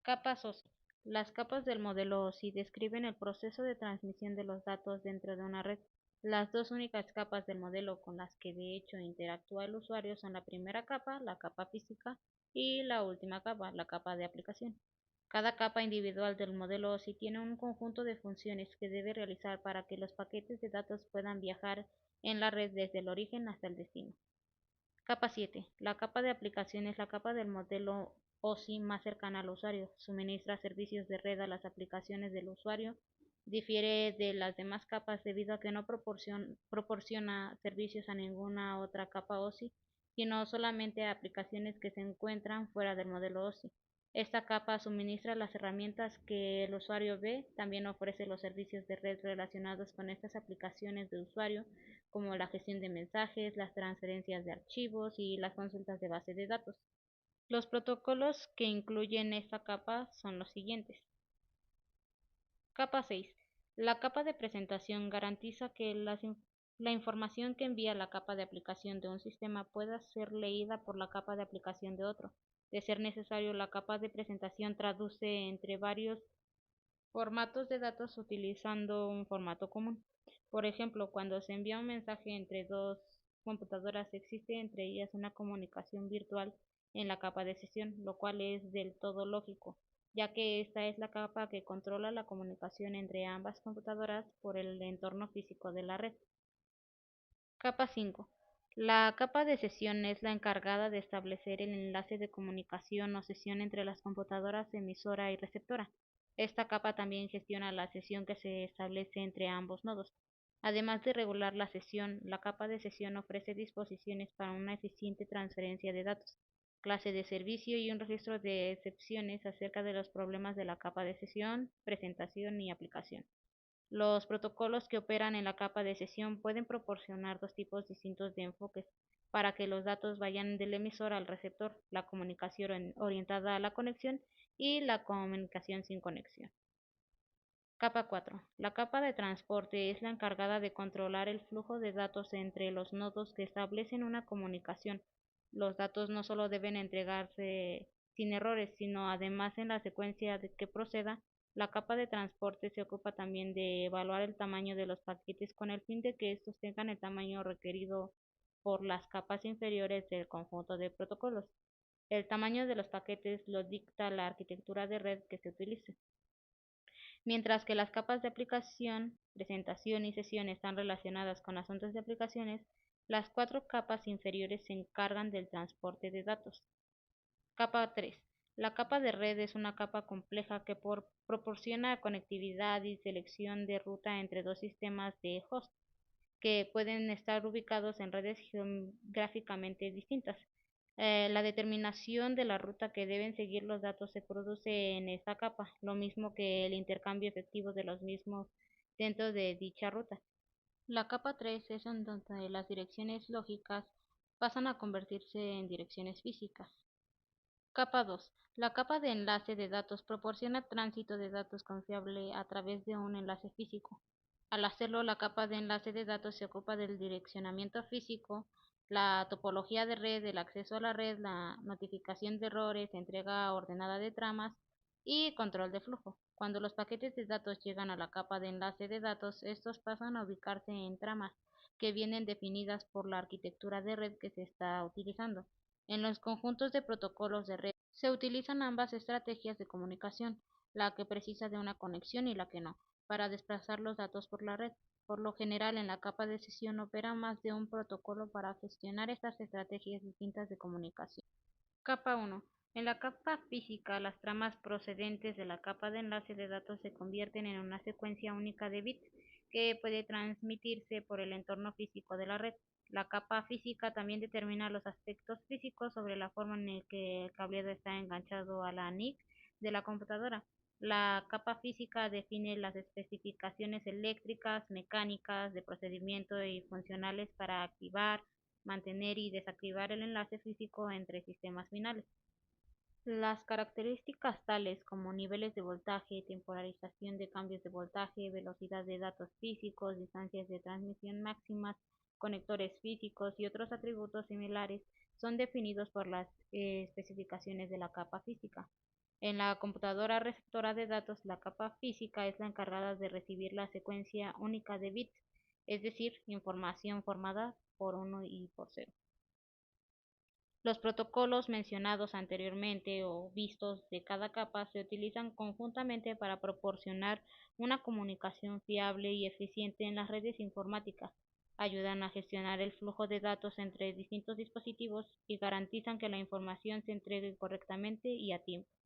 Capas OSI. Las capas del modelo OSI describen el proceso de transmisión de los datos dentro de una red. Las dos únicas capas del modelo con las que de hecho interactúa el usuario son la primera capa, la capa física, y la última capa, la capa de aplicación. Cada capa individual del modelo OSI tiene un conjunto de funciones que debe realizar para que los paquetes de datos puedan viajar en la red desde el origen hasta el destino. Capa 7. La capa de aplicación es la capa del modelo OSI más cercana al usuario. Suministra servicios de red a las aplicaciones del usuario. Difiere de las demás capas debido a que no proporciona servicios a ninguna otra capa OSI, sino solamente a aplicaciones que se encuentran fuera del modelo OSI. Esta capa suministra las herramientas que el usuario ve, también ofrece los servicios de red relacionados con estas aplicaciones de usuario, como la gestión de mensajes, las transferencias de archivos y las consultas de base de datos. Los protocolos que incluyen esta capa son los siguientes. Capa 6. La capa de presentación garantiza que la información que envía la capa de aplicación de un sistema pueda ser leída por la capa de aplicación de otro. De ser necesario, la capa de presentación traduce entre varios formatos de datos utilizando un formato común. Por ejemplo, cuando se envía un mensaje entre dos computadoras, existe entre ellas una comunicación virtual en la capa de sesión, lo cual es del todo lógico, ya que esta es la capa que controla la comunicación entre ambas computadoras por el entorno físico de la red. Capa 5. La capa de sesión es la encargada de establecer el enlace de comunicación o sesión entre las computadoras emisora y receptora. Esta capa también gestiona la sesión que se establece entre ambos nodos. Además de regular la sesión, la capa de sesión ofrece disposiciones para una eficiente transferencia de datos, clase de servicio y un registro de excepciones acerca de los problemas de la capa de sesión, presentación y aplicación. Los protocolos que operan en la capa de sesión pueden proporcionar dos tipos distintos de enfoques para que los datos vayan del emisor al receptor: la comunicación orientada a la conexión y la comunicación sin conexión. Capa 4. La capa de transporte es la encargada de controlar el flujo de datos entre los nodos que establecen una comunicación. Los datos no solo deben entregarse sin errores, sino además en la secuencia de que proceda. La capa de transporte se ocupa también de evaluar el tamaño de los paquetes con el fin de que estos tengan el tamaño requerido por las capas inferiores del conjunto de protocolos. El tamaño de los paquetes lo dicta la arquitectura de red que se utilice. Mientras que las capas de aplicación, presentación y sesión están relacionadas con asuntos de aplicaciones, las cuatro capas inferiores se encargan del transporte de datos. Capa 3. La capa de red es una capa compleja que proporciona conectividad y selección de ruta entre dos sistemas de host, que pueden estar ubicados en redes geográficamente distintas. La determinación de la ruta que deben seguir los datos se produce en esta capa, lo mismo que el intercambio efectivo de los mismos dentro de dicha ruta. La capa 3 es en donde las direcciones lógicas pasan a convertirse en direcciones físicas. Capa 2. La capa de enlace de datos proporciona tránsito de datos confiable a través de un enlace físico. Al hacerlo, la capa de enlace de datos se ocupa del direccionamiento físico, la topología de red, el acceso a la red, la notificación de errores, entrega ordenada de tramas y control de flujo. Cuando los paquetes de datos llegan a la capa de enlace de datos, estos pasan a ubicarse en tramas que vienen definidas por la arquitectura de red que se está utilizando. En los conjuntos de protocolos de red se utilizan ambas estrategias de comunicación, la que precisa de una conexión y la que no, para desplazar los datos por la red. Por lo general, en la capa de sesión opera más de un protocolo para gestionar estas estrategias distintas de comunicación. Capa 1. En la capa física, las tramas procedentes de la capa de enlace de datos se convierten en una secuencia única de bits que puede transmitirse por el entorno físico de la red. La capa física también determina los aspectos físicos sobre la forma en la que el cableado está enganchado a la NIC de la computadora. La capa física define las especificaciones eléctricas, mecánicas, de procedimiento y funcionales para activar, mantener y desactivar el enlace físico entre sistemas finales. Las características tales como niveles de voltaje, temporización de cambios de voltaje, velocidad de datos físicos, distancias de transmisión máximas, conectores físicos y otros atributos similares son definidos por las especificaciones de la capa física. En la computadora receptora de datos, la capa física es la encargada de recibir la secuencia única de bits, es decir, información formada por 1 y por 0. Los protocolos mencionados anteriormente o vistos de cada capa se utilizan conjuntamente para proporcionar una comunicación fiable y eficiente en las redes informáticas, ayudan a gestionar el flujo de datos entre distintos dispositivos y garantizan que la información se entregue correctamente y a tiempo.